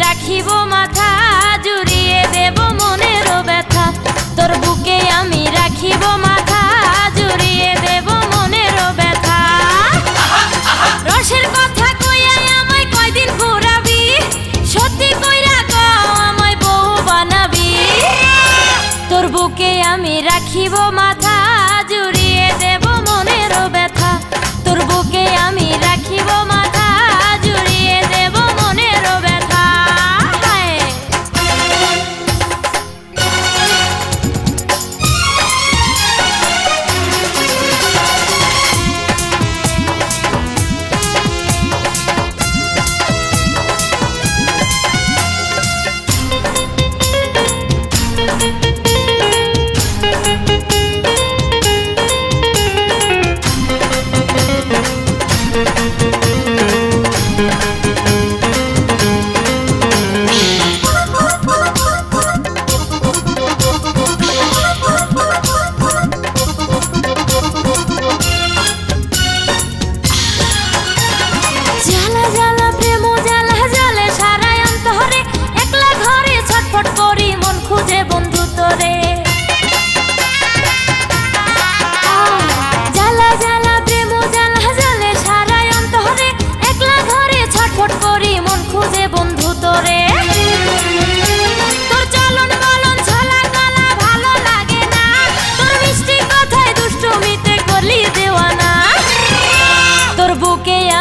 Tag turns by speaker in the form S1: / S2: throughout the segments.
S1: রাখিব মাথা জুড়িয়ে দেব মনের ব্যথা, তোর বুকে আমি রাখিব মাথা জুড়িয়ে দেব মনের ব্যথা। রসের কথা কইয়া আমায় কয়দিন ঘুরাবি, সত্যি কইরা কও আমায় বউ বানাবি। তোর বুকে আমি রাখিব মাথা জুড়িয়ে দেব মনের ব্যথা, তোর বুকে আমি রাখিব মাথা জুড়িয়ে দেব মনের ব্যথা।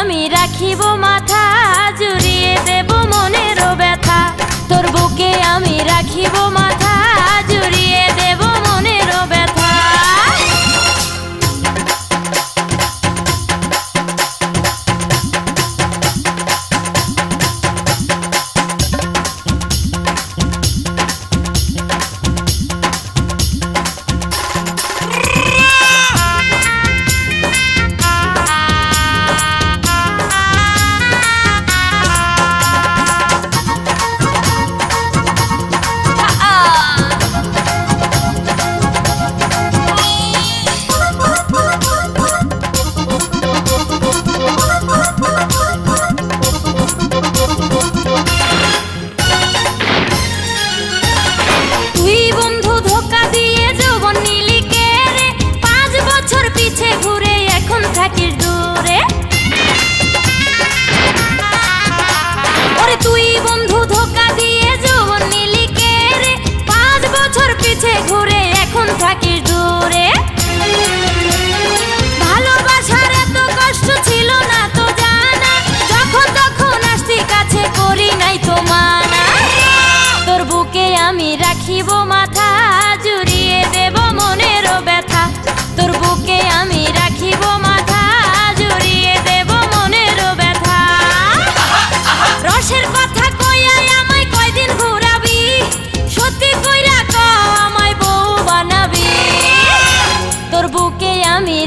S1: আমি রাখিব মাথা জুড়িয়ে দেব মনের ব্যথা, তোর বুকে আমি রাখিব মাথা জুড়িয়ে দেব মনের ব্যথা। তুই বন্ধু ধোকা দিয়ে যৌবন নিলি কে রে, 5 বছর পিছে ঘুরে এখন থাকিস দূরে। ভালোবাসার এত কষ্ট ছিল না তো জানা, যখন তখন আসতি কাছে করি নাই তো মানা। তোর বুকে আমি রাখিব মাথা জুড়িয়ে দেব মনের ব্যথা, তোর বুকে আমি রাখিব মাথা জুড়িয়ে দেব মনের ব্যথা। রসের কথা কইয়া আমায় কয়দিন ঘুরাবি, সত্যি কইরা কও আমায় বউ বানাবি। তোর বুকে আমি